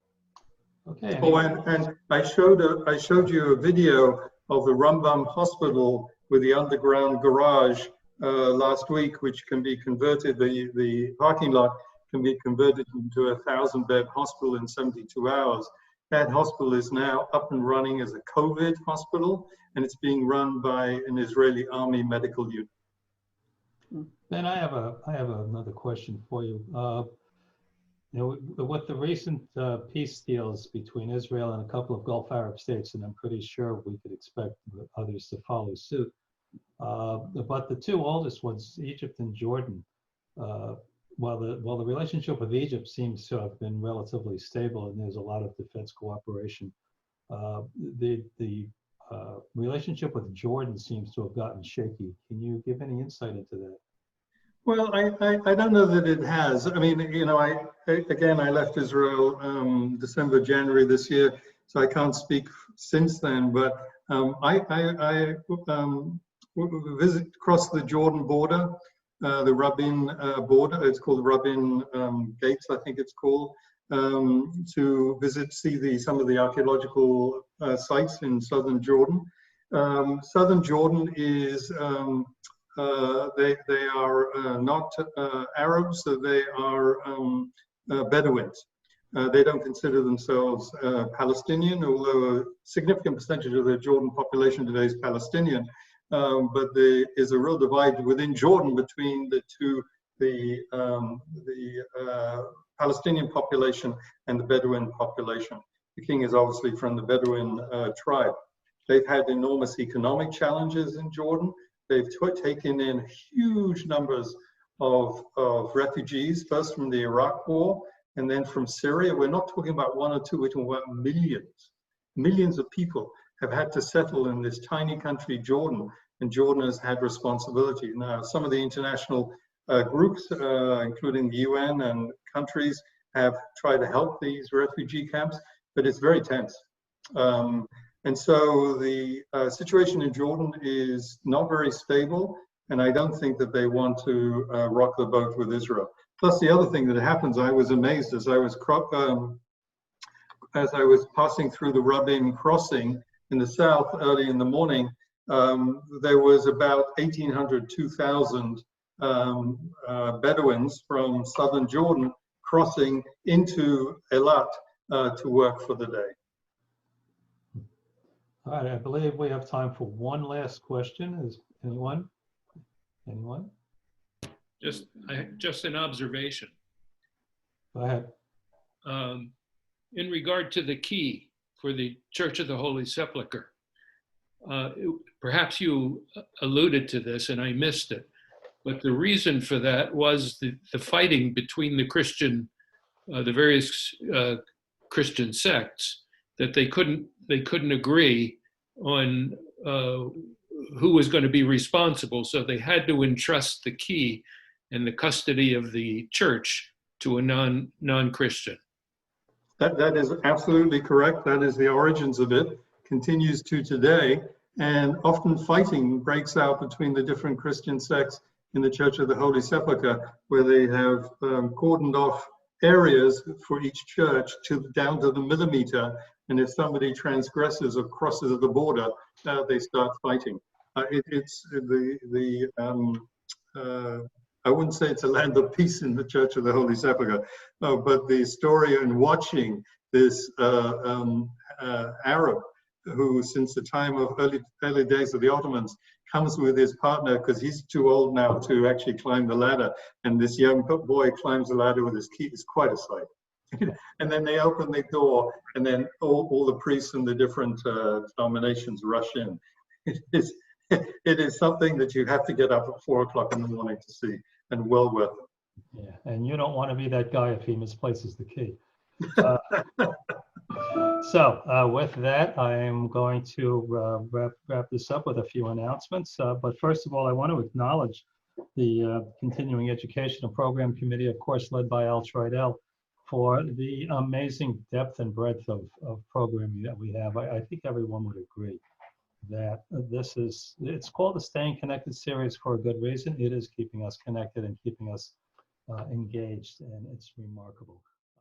Okay. Oh, and I showed you a video of the Rambam Hospital with the underground garage last week, which can be converted. The parking lot can be converted into a 1,000-bed hospital in 72 hours. That hospital is now up and running as a COVID hospital, and it's being run by an Israeli army medical unit. Ben, I have another question for you. With the recent peace deals between Israel and a couple of Gulf Arab states, and I'm pretty sure we could expect others to follow suit. But the two oldest ones, Egypt and Jordan, while the relationship with Egypt seems to have been relatively stable, and there's a lot of defense cooperation, the relationship with Jordan seems to have gotten shaky. Can you give any insight into that? Well, I don't know that it has. I mean, you know, I left Israel December, January this year, so I can't speak since then. But I crossed the Jordan border, the Rabin border. It's called Rabin Gates, I think it's called, to see some of the archaeological sites in southern Jordan. Southern Jordan is they are not Arabs, so they are Bedouins. They don't consider themselves Palestinian, although a significant percentage of the Jordan population today is Palestinian. But there is a real divide within Jordan between the Palestinian population and the Bedouin population. The king is obviously from the Bedouin tribe. They've had enormous economic challenges in Jordan. They've taken in huge numbers of refugees, first from the Iraq War and then from Syria. We're not talking about one or two, we're talking about millions. Millions of people have had to settle in this tiny country, Jordan, and Jordan has had responsibility. Now, some of the international groups, including the UN and countries, have tried to help these refugee camps, but it's very tense. And so the situation in Jordan is not very stable, and I don't think that they want to rock the boat with Israel. Plus, the other thing that happens, I was amazed as I was passing through the Rabin crossing in the south early in the morning. There was about 1,800, 2,000 Bedouins from southern Jordan crossing into Eilat to work for the day. All right, I believe we have time for one last question. Is anyone? Anyone? Just an observation. Go ahead. In regard to the key for the Church of the Holy Sepulchre, perhaps you alluded to this and I missed it, but the reason for that was the fighting between the various Christian sects, that they couldn't agree on who was going to be responsible, so they had to entrust the key and the custody of the church to a non-Christian. That is absolutely correct. That is the origins of it, continues to today, and often fighting breaks out between the different Christian sects in the Church of the Holy Sepulchre, where they have cordoned off areas for each church down to the millimeter, and if somebody transgresses or crosses the border, they start fighting. I wouldn't say it's a land of peace in the Church of the Holy Sepulchre, but the story in watching this Arab who, since the time of early days of the Ottomans, comes with his partner because he's too old now to actually climb the ladder, and this young boy climbs the ladder with his key. It's quite a sight. And then they open the door, and then all the priests and the different denominations rush in. It is something that you have to get up at 4 o'clock in the morning to see, and well worth it. Yeah, and you don't want to be that guy if he misplaces the key. So with that, I am going to wrap this up with a few announcements. But first of all, I want to acknowledge the Continuing Education and Program Committee, of course, led by Al Troidel, for the amazing depth and breadth of programming that we have. I think everyone would agree that it's called the Staying Connected Series for a good reason. It is keeping us connected and keeping us engaged, and it's remarkable.